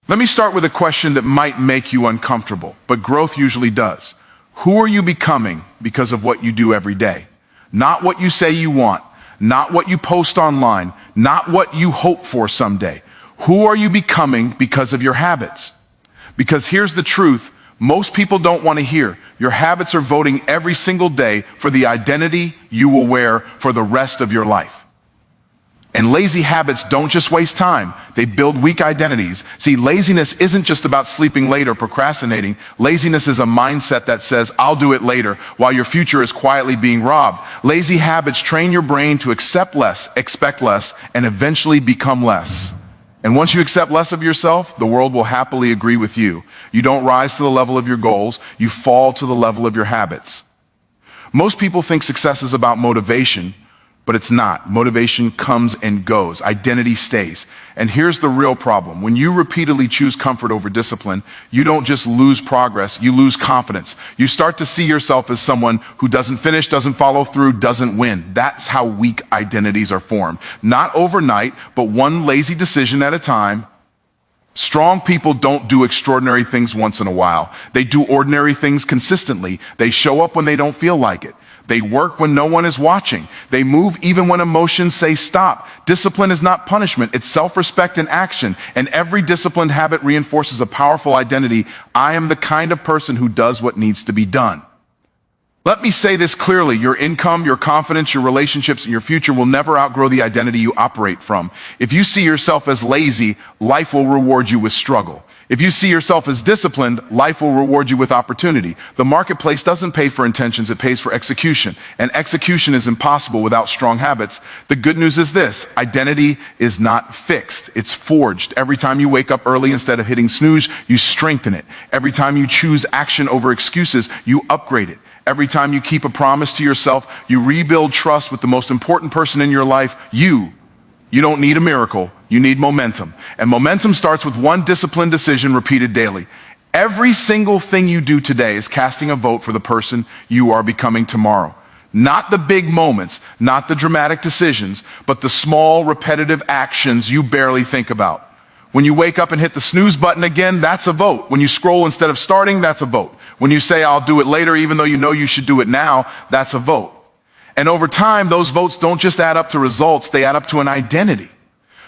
Let me start with a question that might make you uncomfortable, but growth usually does. Who are you becoming because of what you do every day? Not what you say you want, not what you post online, not what you hope for someday. Who are you becoming because of your habits? Because here's the truth, most people don't want to hear. Your habits are voting every single day for the identity you will wear for the rest of your life. And lazy habits don't just waste time, they build weak identities. See, laziness isn't just about sleeping late or procrastinating. Laziness is a mindset that says, I'll do it later, while your future is quietly being robbed. Lazy habits train your brain to accept less, expect less, and eventually become less. And once you accept less of yourself, the world will happily agree with you. You don't rise to the level of your goals, you fall to the level of your habits. Most people think success is about motivation, but it's not. Motivation comes and goes. Identity stays. And here's the real problem. When you repeatedly choose comfort over discipline, you don't just lose progress, you lose confidence. You start to see yourself as someone who doesn't finish, doesn't follow through, doesn't win. That's how weak identities are formed. Not overnight, but one lazy decision at a time. Strong people don't do extraordinary things once in a while. They do ordinary things consistently. They show up when they don't feel like it. They work when no one is watching. They move even when emotions say stop. Discipline is not punishment, it's self-respect in action. And every disciplined habit reinforces a powerful identity. I am the kind of person who does what needs to be done. Let me say this clearly, your income, your confidence, your relationships, and your future will never outgrow the identity you operate from. If you see yourself as lazy, life will reward you with struggle. If you see yourself as disciplined, life will reward you with opportunity. The marketplace doesn't pay for intentions, it pays for execution. And execution is impossible without strong habits. The good news is this, identity is not fixed, it's forged. Every time you wake up early instead of hitting snooze, you strengthen it. Every time you choose action over excuses, you upgrade it. Every time you keep a promise to yourself, you rebuild trust with the most important person in your life, you. You don't need a miracle, you need momentum. And momentum starts with one disciplined decision repeated daily. Every single thing you do today is casting a vote for the person you are becoming tomorrow. Not the big moments, not the dramatic decisions, but the small repetitive actions you barely think about. When you wake up and hit the snooze button again, that's a vote. When you scroll instead of starting, that's a vote. When you say, I'll do it later, even though you know you should do it now, that's a vote. And over time, those votes don't just add up to results, they add up to an identity.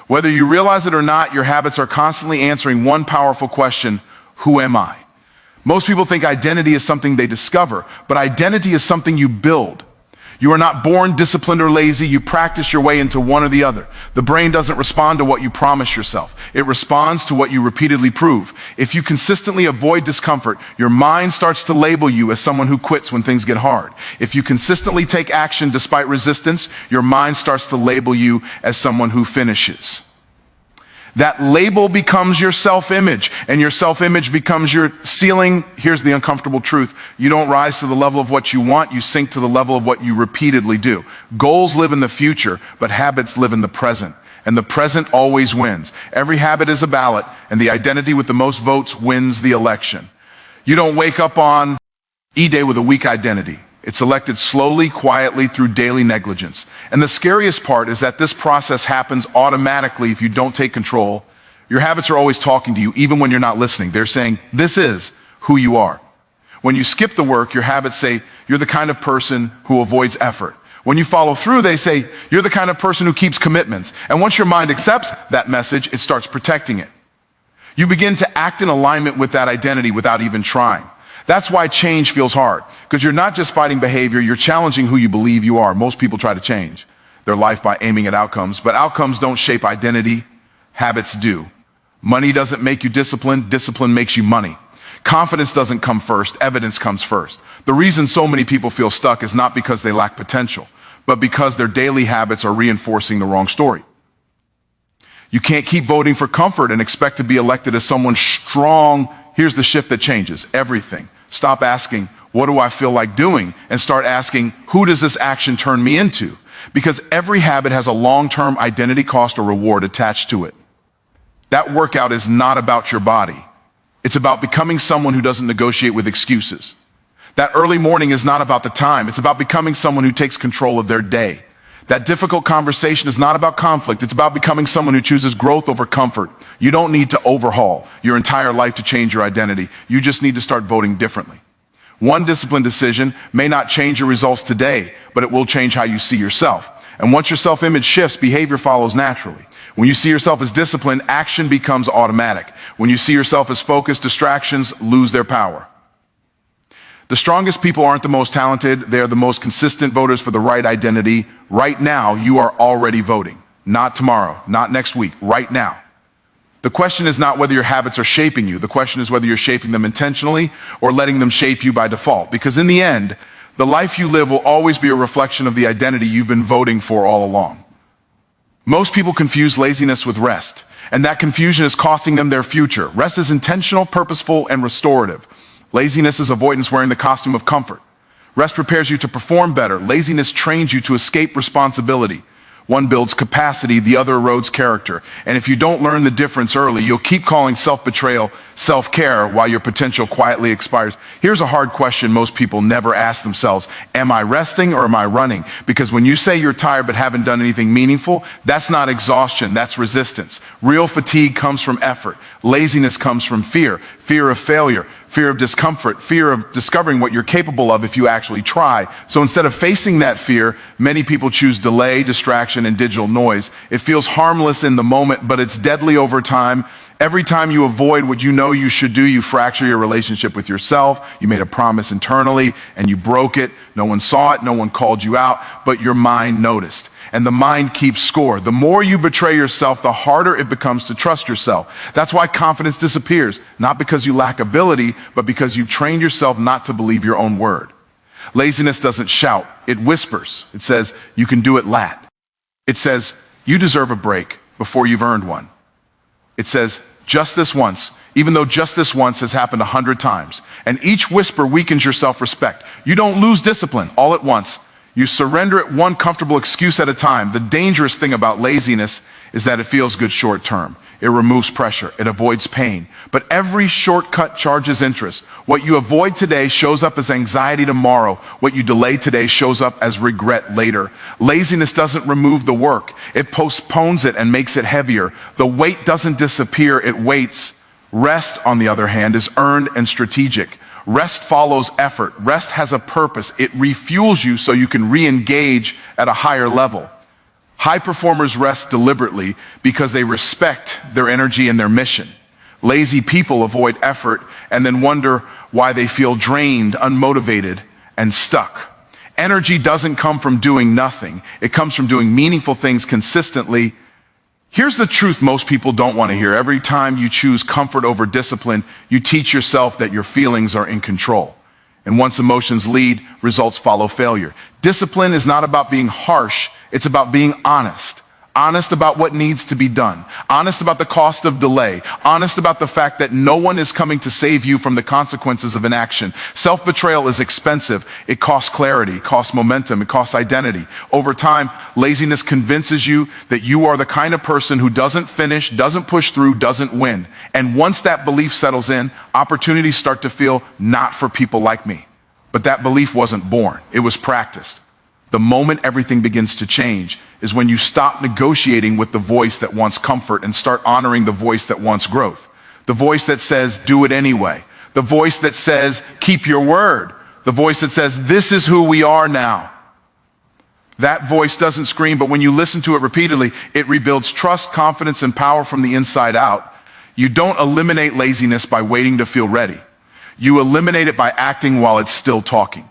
Whether you realize it or not, your habits are constantly answering one powerful question, who am I? Most people think identity is something they discover, but identity is something you build. You are not born disciplined or lazy, you practice your way into one or the other. The brain doesn't respond to what you promise yourself. It responds to what you repeatedly prove. If you consistently avoid discomfort, your mind starts to label you as someone who quits when things get hard. If you consistently take action despite resistance, your mind starts to label you as someone who finishes. That label becomes your self-image, and your self-image becomes your ceiling. Here's the uncomfortable truth. You don't rise to the level of what you want, you sink to the level of what you repeatedly do. Goals live in the future, but habits live in the present. And the present always wins. Every habit is a ballot, and the identity with the most votes wins the election. You don't wake up on E-Day with a weak identity. It's elected slowly, quietly, through daily negligence. And the scariest part is that this process happens automatically if you don't take control. Your habits are always talking to you, even when you're not listening. They're saying, this is who you are. When you skip the work, your habits say, you're the kind of person who avoids effort. When you follow through, they say, you're the kind of person who keeps commitments. And once your mind accepts that message, it starts protecting it. You begin to act in alignment with that identity without even trying. That's why change feels hard, because you're not just fighting behavior, you're challenging who you believe you are. Most people try to change their life by aiming at outcomes, but outcomes don't shape identity, habits do. Money doesn't make you disciplined, discipline makes you money. Confidence doesn't come first, evidence comes first. The reason so many people feel stuck is not because they lack potential, but because their daily habits are reinforcing the wrong story. You can't keep voting for comfort and expect to be elected as someone strong. Here's the shift that changes everything. Stop asking, what do I feel like doing? And start asking, who does this action turn me into? Because every habit has a long-term identity cost or reward attached to it. That workout is not about your body. It's about becoming someone who doesn't negotiate with excuses. That early morning is not about the time. It's about becoming someone who takes control of their day. That difficult conversation is not about conflict. It's about becoming someone who chooses growth over comfort. You don't need to overhaul your entire life to change your identity. You just need to start voting differently. One disciplined decision may not change your results today, but it will change how you see yourself. And once your self-image shifts, behavior follows naturally. When you see yourself as disciplined, action becomes automatic. When you see yourself as focused, distractions lose their power. The strongest people aren't the most talented. They're the most consistent voters for the right identity. Right now, you are already voting. Not tomorrow, not next week, right now. The question is not whether your habits are shaping you. The question is whether you're shaping them intentionally or letting them shape you by default. Because in the end, the life you live will always be a reflection of the identity you've been voting for all along. Most people confuse laziness with rest, and that confusion is costing them their future. Rest is intentional, purposeful, and restorative. Laziness is avoidance wearing the costume of comfort. Rest prepares you to perform better. Laziness trains you to escape responsibility. One builds capacity, the other erodes character. And if you don't learn the difference early, you'll keep calling self-betrayal self-care while your potential quietly expires. Here's a hard question most people never ask themselves. Am I resting or am I running? Because when you say you're tired but haven't done anything meaningful, that's not exhaustion, that's resistance. Real fatigue comes from effort. Laziness comes from fear. Fear of failure, fear of discomfort, fear of discovering what you're capable of if you actually try. So instead of facing that fear, many people choose delay, distraction, and digital noise. It feels harmless in the moment, but it's deadly over time. Every time you avoid what you know you should do, you fracture your relationship with yourself. You made a promise internally and you broke it. No one saw it, no one called you out, but your mind noticed. And the mind keeps score. The more you betray yourself, the harder it becomes to trust yourself. That's why confidence disappears, not because you lack ability, but because you've trained yourself not to believe your own word. Laziness doesn't shout, it whispers. It says, you can do it, lat. It says, you deserve a break before you've earned one. It says, just this once, even though just this once has happened 100 times. And each whisper weakens your self-respect. You don't lose discipline all at once. You surrender it one comfortable excuse at a time. The dangerous thing about laziness is that it feels good short term. It removes pressure. It avoids pain. But every shortcut charges interest. What you avoid today shows up as anxiety tomorrow. What you delay today shows up as regret later. Laziness doesn't remove the work. It postpones it and makes it heavier. The weight doesn't disappear. It waits. Rest, on the other hand, is earned and strategic. Rest follows effort. Rest has a purpose. It refuels you so you can re-engage at a higher level. High performers rest deliberately because they respect their energy and their mission. Lazy people avoid effort and then wonder why they feel drained, unmotivated, and stuck. Energy doesn't come from doing nothing. It comes from doing meaningful things consistently. Here's the truth most people don't want to hear. Every time you choose comfort over discipline, you teach yourself that your feelings are in control. And once emotions lead, results follow failure. Discipline is not about being harsh. It's about being honest. Honest about what needs to be done. Honest about the cost of delay. Honest about the fact that no one is coming to save you from the consequences of inaction. Self-betrayal is expensive. It costs clarity, it costs momentum, it costs identity. Over time, laziness convinces you that you are the kind of person who doesn't finish, doesn't push through, doesn't win. And once that belief settles in, opportunities start to feel not for people like me. But that belief wasn't born. It was practiced. The moment everything begins to change is when you stop negotiating with the voice that wants comfort and start honoring the voice that wants growth. The voice that says, do it anyway. The voice that says, keep your word. The voice that says, this is who we are now. That voice doesn't scream, but when you listen to it repeatedly, it rebuilds trust, confidence, and power from the inside out. You don't eliminate laziness by waiting to feel ready. You eliminate it by acting while it's still talking.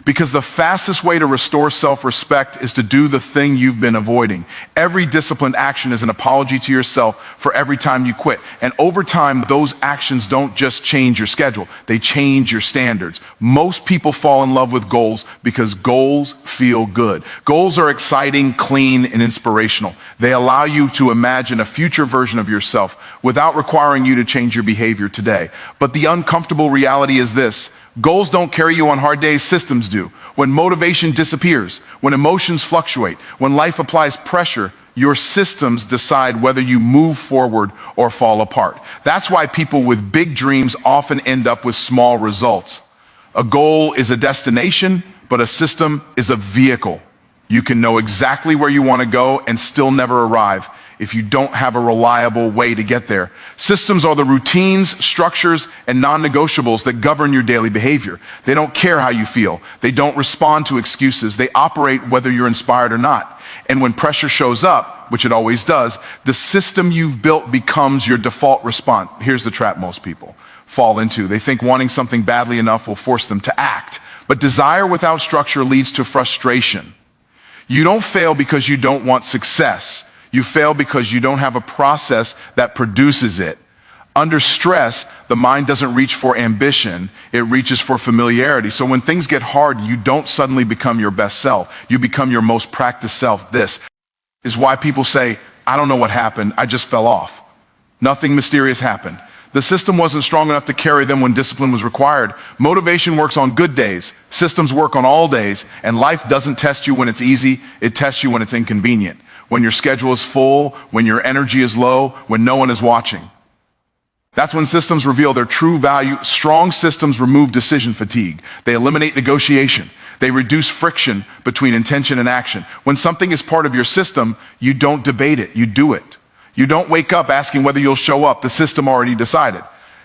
Because the fastest way to restore self-respect is to do the thing you've been avoiding. Every disciplined action is an apology to yourself for every time you quit. And over time, those actions don't just change your schedule, they change your standards. Most people fall in love with goals because goals feel good. Goals are exciting, clean, and inspirational. They allow you to imagine a future version of yourself without requiring you to change your behavior today. But the uncomfortable reality is this. Goals don't carry you on hard days, systems do. When motivation disappears, when emotions fluctuate, when life applies pressure, your systems decide whether you move forward or fall apart. That's why people with big dreams often end up with small results. A goal is a destination, but a system is a vehicle. You can know exactly where you want to go and still never arrive if you don't have a reliable way to get there. Systems are the routines, structures, and non-negotiables that govern your daily behavior. They don't care how you feel. They don't respond to excuses. They operate whether you're inspired or not. And when pressure shows up, which it always does, the system you've built becomes your default response. Here's the trap most people fall into. They think wanting something badly enough will force them to act. But desire without structure leads to frustration. You don't fail because you don't want success. You fail because you don't have a process that produces it. Under stress, the mind doesn't reach for ambition, it reaches for familiarity. So when things get hard, you don't suddenly become your best self. You become your most practiced self. This is why people say, I don't know what happened, I just fell off. Nothing mysterious happened. The system wasn't strong enough to carry them when discipline was required. Motivation works on good days, systems work on all days, and life doesn't test you when it's easy, it tests you when it's inconvenient. When your schedule is full, when your energy is low, when no one is watching. That's when systems reveal their true value. Strong systems remove decision fatigue. They eliminate negotiation. They reduce friction between intention and action. When something is part of your system, you don't debate it, you do it. You don't wake up asking whether you'll show up. The system already decided.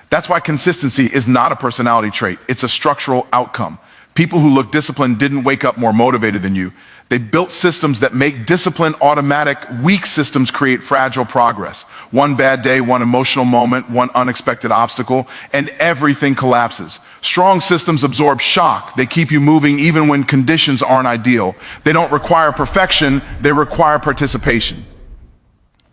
That's why consistency is not a personality trait. It's a structural outcome. People who look disciplined didn't wake up more motivated than you. They built systems that make discipline automatic. Weak systems create fragile progress. One bad day, one emotional moment, one unexpected obstacle, and everything collapses. Strong systems absorb shock. They keep you moving even when conditions aren't ideal. They don't require perfection, they require participation.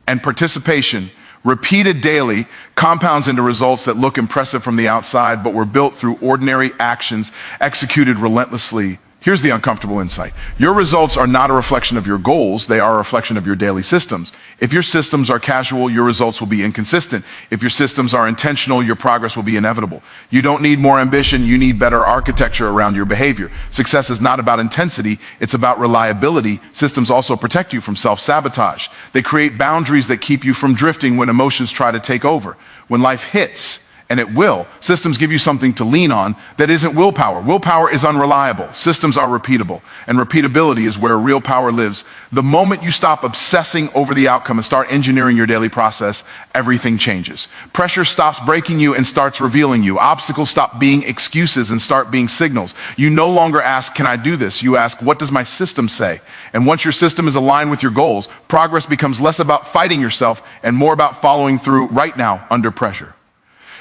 And participation, repeated daily, compounds into results that look impressive from the outside, but were built through ordinary actions executed relentlessly. Here's the uncomfortable insight. Your results are not a reflection of your goals, they are a reflection of your daily systems. If your systems are casual, your results will be inconsistent. If your systems are intentional, your progress will be inevitable. You don't need more ambition, you need better architecture around your behavior. Success is not about intensity, it's about reliability. Systems also protect you from self-sabotage. They create boundaries that keep you from drifting when emotions try to take over. When life hits, and it will, systems give you something to lean on that isn't willpower. Willpower is unreliable. Systems are repeatable, and repeatability is where real power lives. The moment you stop obsessing over the outcome and start engineering your daily process, everything changes. Pressure stops breaking you and starts revealing you. Obstacles stop being excuses and start being signals. You no longer ask, can I do this? You ask, what does my system say? And once your system is aligned with your goals, progress becomes less about fighting yourself and more about following through right now under pressure.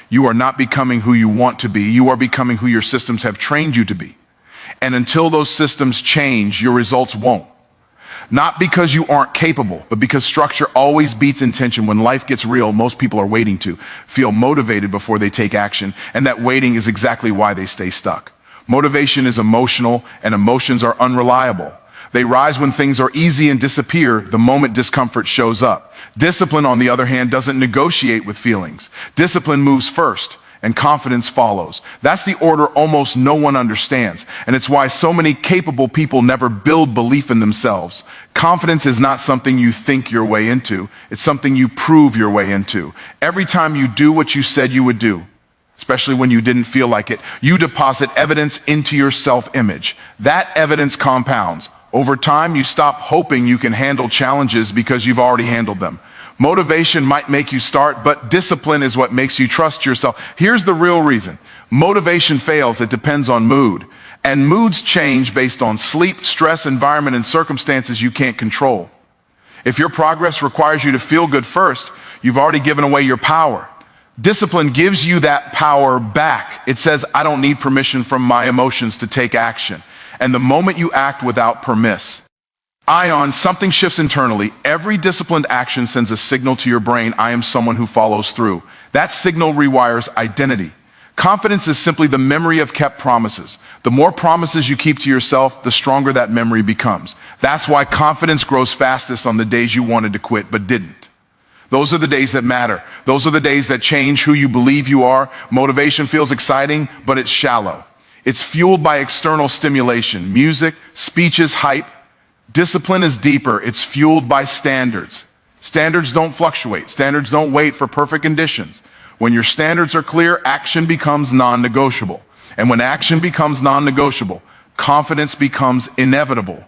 You are not becoming who you want to be. You are becoming who your systems have trained you to be. And until those systems change, your results won't. Not because you aren't capable, but because structure always beats intention. When life gets real, most people are waiting to feel motivated before they take action. And that waiting is exactly why they stay stuck. Motivation is emotional, and emotions are unreliable. They rise when things are easy and disappear the moment discomfort shows up. Discipline, on the other hand, doesn't negotiate with feelings. Discipline moves first, and confidence follows. That's the order almost no one understands, and it's why so many capable people never build belief in themselves. Confidence is not something you think your way into, it's something you prove your way into. Every time you do what you said you would do, especially when you didn't feel like it, you deposit evidence into your self-image. That evidence compounds. Over time, you stop hoping you can handle challenges because you've already handled them. Motivation might make you start, but discipline is what makes you trust yourself. Here's the real reason. Motivation fails, it depends on mood. And moods change based on sleep, stress, environment, and circumstances you can't control. If your progress requires you to feel good first, you've already given away your power. Discipline gives you that power back. It says, I don't need permission from my emotions to take action. And the moment you act without permiss, something shifts internally. Every disciplined action sends a signal to your brain, I am someone who follows through. That signal rewires identity. Confidence is simply the memory of kept promises. The more promises you keep to yourself, the stronger that memory becomes. That's why confidence grows fastest on the days you wanted to quit but didn't. Those are the days that matter. Those are the days that change who you believe you are. Motivation feels exciting, but it's shallow. It's fueled by external stimulation, music, speeches, hype. Discipline is deeper. It's fueled by standards. Standards don't fluctuate. Standards don't wait for perfect conditions. When your standards are clear, action becomes non-negotiable. And when action becomes non-negotiable, confidence becomes inevitable.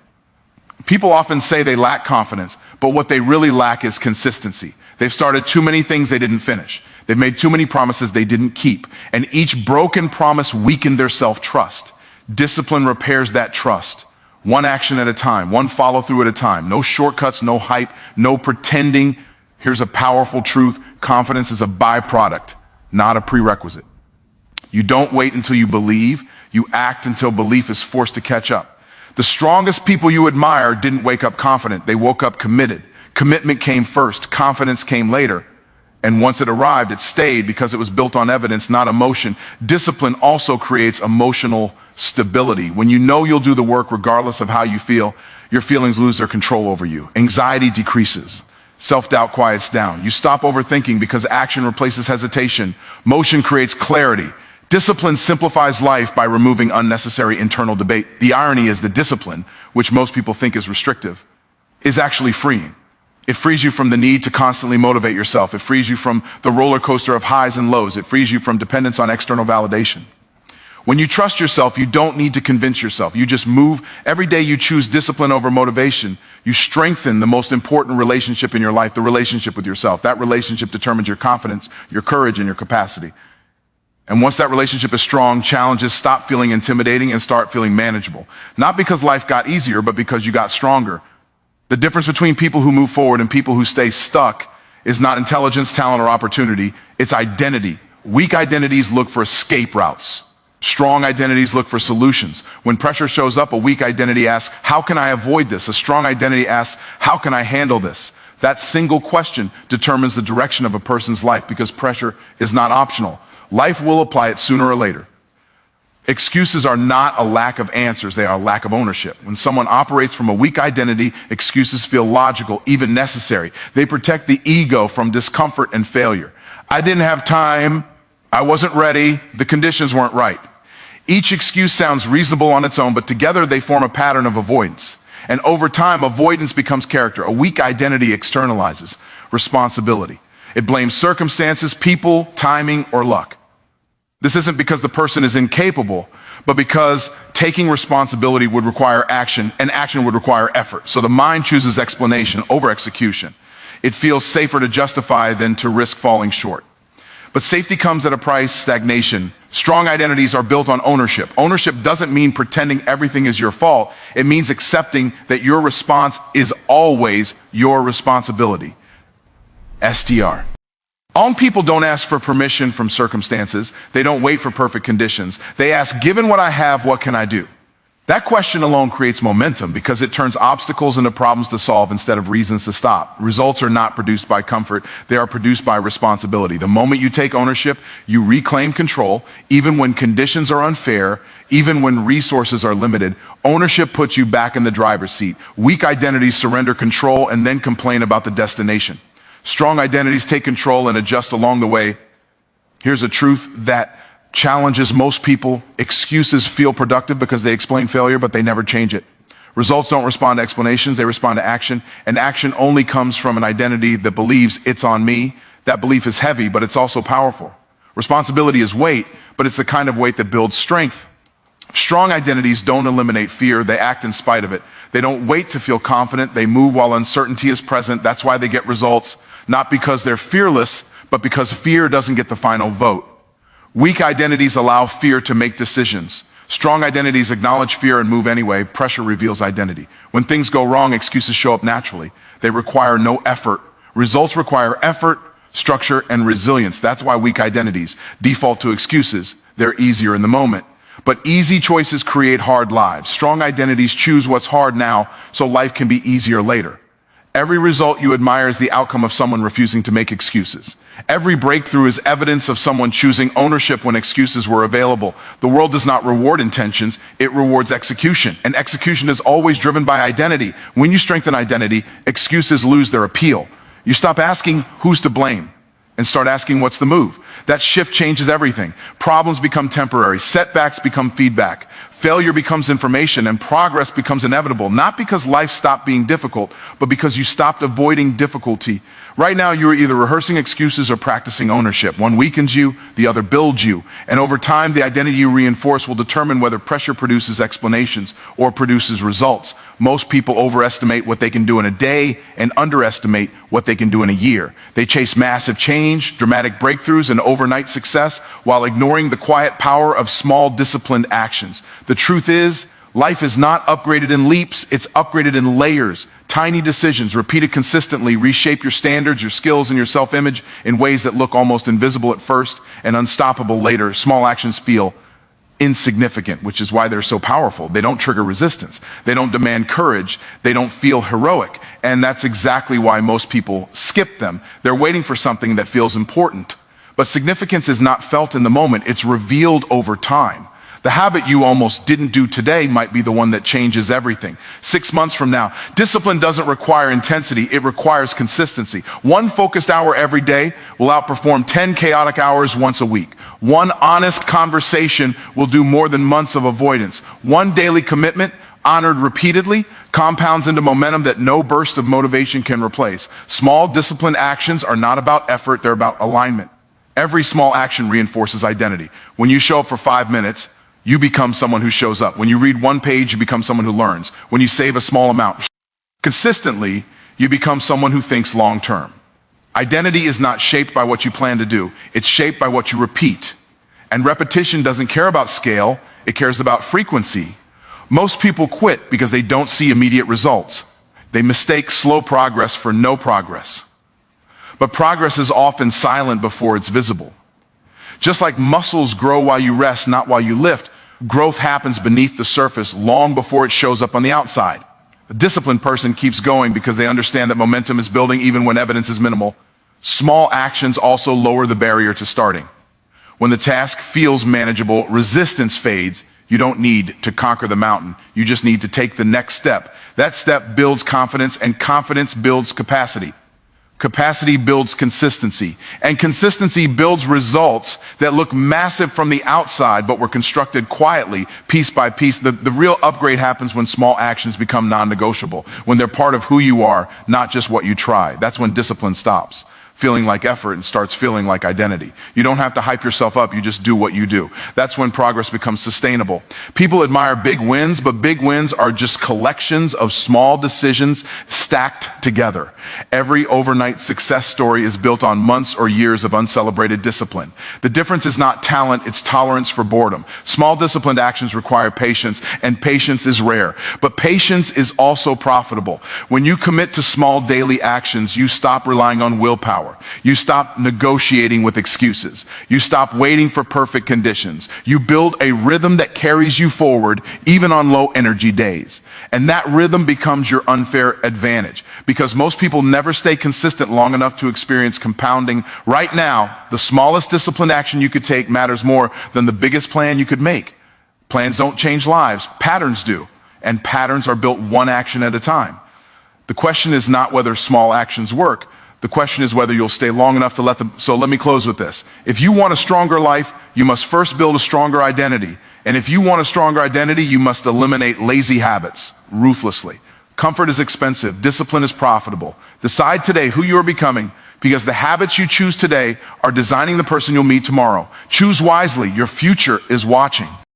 People often say they lack confidence, but what they really lack is consistency. They've started too many things they didn't finish. They've made too many promises they didn't keep. And each broken promise weakened their self-trust. Discipline repairs that trust. One action at a time, one follow through at a time. No shortcuts, no hype, no pretending. Here's a powerful truth. Confidence is a byproduct, not a prerequisite. You don't wait until you believe. You act until belief is forced to catch up. The strongest people you admire didn't wake up confident. They woke up committed. Commitment came first. Confidence came later. And once it arrived, it stayed because it was built on evidence, not emotion. Discipline also creates emotional stability. When you know you'll do the work regardless of how you feel, your feelings lose their control over you. Anxiety decreases. Self-doubt quiets down. You stop overthinking because action replaces hesitation. Motion creates clarity. Discipline simplifies life by removing unnecessary internal debate. The irony is that discipline, which most people think is restrictive, is actually freeing. It frees you from the need to constantly motivate yourself. It frees you from the roller coaster of highs and lows. It frees you from dependence on external validation. When you trust yourself, you don't need to convince yourself. You just move. Every day you choose discipline over motivation. You strengthen the most important relationship in your life, the relationship with yourself. That relationship determines your confidence, your courage, and your capacity. And once that relationship is strong, challenges stop feeling intimidating and start feeling manageable. Not because life got easier, but because you got stronger. The difference between people who move forward and people who stay stuck is not intelligence, talent, or opportunity. It's identity. Weak identities look for escape routes. Strong identities look for solutions. When pressure shows up, a weak identity asks, how can I avoid this? A strong identity asks, how can I handle this? That single question determines the direction of a person's life because pressure is not optional. Life will apply it sooner or later. Excuses are not a lack of answers, they are a lack of ownership. When someone operates from a weak identity, excuses feel logical, even necessary. They protect the ego from discomfort and failure. I didn't have time, I wasn't ready, the conditions weren't right. Each excuse sounds reasonable on its own, but together they form a pattern of avoidance. And over time, avoidance becomes character. A weak identity externalizes responsibility. It blames circumstances, people, timing, or luck. This isn't because the person is incapable, but because taking responsibility would require action, and action would require effort. So the mind chooses explanation over execution. It feels safer to justify than to risk falling short. But safety comes at a price, stagnation. Strong identities are built on ownership. Ownership doesn't mean pretending everything is your fault. It means accepting that your response is always your responsibility. STR. Own people don't ask for permission from circumstances. They don't wait for perfect conditions. They ask, given what I have, what can I do? That question alone creates momentum because it turns obstacles into problems to solve instead of reasons to stop. Results are not produced by comfort. They are produced by responsibility. The moment you take ownership, you reclaim control, even when conditions are unfair, even when resources are limited. Ownership puts you back in the driver's seat. Weak identities surrender control and then complain about the destination. Strong identities take control and adjust along the way. Here's a truth that challenges most people. Excuses feel productive because they explain failure, but they never change it. Results don't respond to explanations, they respond to action. And action only comes from an identity that believes it's on me. That belief is heavy, but it's also powerful. Responsibility is weight, but it's the kind of weight that builds strength. Strong identities don't eliminate fear, they act in spite of it. They don't wait to feel confident, they move while uncertainty is present. That's why they get results, not because they're fearless, but because fear doesn't get the final vote. Weak identities allow fear to make decisions. Strong identities acknowledge fear and move anyway. Pressure reveals identity. When things go wrong, excuses show up naturally. They require no effort. Results require effort, structure, and resilience. That's why weak identities default to excuses. They're easier in the moment. But easy choices create hard lives. Strong identities choose what's hard now so life can be easier later. Every result you admire is the outcome of someone refusing to make excuses. Every breakthrough is evidence of someone choosing ownership when excuses were available. The world does not reward intentions, it rewards execution. And execution is always driven by identity. When you strengthen identity, excuses lose their appeal. You stop asking who's to blame and start asking what's the move. That shift changes everything. Problems become temporary, setbacks become feedback, failure becomes information, and progress becomes inevitable, not because life stopped being difficult, but because you stopped avoiding difficulty. Right now, you are either rehearsing excuses or practicing ownership. One weakens you, the other builds you. And over time, the identity you reinforce will determine whether pressure produces explanations or produces results. Most people overestimate what they can do in a day and underestimate what they can do in a year. They chase massive change, dramatic breakthroughs, and overnight success while ignoring the quiet power of small, disciplined actions. The truth is, life is not upgraded in leaps, it's upgraded in layers. Tiny decisions, repeated consistently, reshape your standards, your skills, and your self-image in ways that look almost invisible at first and unstoppable later. Small actions feel insignificant, which is why they're so powerful. They don't trigger resistance. They don't demand courage. They don't feel heroic. And that's exactly why most people skip them. They're waiting for something that feels important. But significance is not felt in the moment. It's revealed over time. The habit you almost didn't do today might be the one that changes everything. 6 months from now, discipline doesn't require intensity, it requires consistency. One focused hour every day will outperform 10 chaotic hours once a week. One honest conversation will do more than months of avoidance. One daily commitment, honored repeatedly, compounds into momentum that no burst of motivation can replace. Small, disciplined actions are not about effort, they're about alignment. Every small action reinforces identity. When you show up for 5 minutes, you become someone who shows up. When you read one page, you become someone who learns. When you save a small amount consistently, you become someone who thinks long term. Identity is not shaped by what you plan to do. It's shaped by what you repeat. And repetition doesn't care about scale, it cares about frequency. Most people quit because they don't see immediate results. They mistake slow progress for no progress. But progress is often silent before it's visible. Just like muscles grow while you rest, not while you lift, growth happens beneath the surface long before it shows up on the outside. A disciplined person keeps going because they understand that momentum is building even when evidence is minimal. Small actions also lower the barrier to starting. When the task feels manageable, resistance fades. You don't need to conquer the mountain. You just need to take the next step. That step builds confidence, and confidence builds capacity. Capacity builds consistency, and consistency builds results that look massive from the outside, but were constructed quietly, piece by piece. The real upgrade happens when small actions become non-negotiable, when they're part of who you are, not just what you try. That's when discipline stops feeling like effort and starts feeling like identity. You don't have to hype yourself up, you just do what you do. That's when progress becomes sustainable. People admire big wins, but big wins are just collections of small decisions stacked together. Every overnight success story is built on months or years of uncelebrated discipline. The difference is not talent, it's tolerance for boredom. Small disciplined actions require patience, and patience is rare. But patience is also profitable. When you commit to small daily actions, you stop relying on willpower. You stop negotiating with excuses. You stop waiting for perfect conditions. You build a rhythm that carries you forward even on low energy days. And that rhythm becomes your unfair advantage because most people never stay consistent long enough to experience compounding. Right now, the smallest disciplined action you could take matters more than the biggest plan you could make. Plans don't change lives, patterns do. And patterns are built one action at a time. The question is not whether small actions work. The question is whether you'll stay long enough to let them. So let me close with this. If you want a stronger life, you must first build a stronger identity. And if you want a stronger identity, you must eliminate lazy habits ruthlessly. Comfort is expensive. Discipline is profitable. Decide today who you are becoming, because the habits you choose today are designing the person you'll meet tomorrow. Choose wisely. Your future is watching.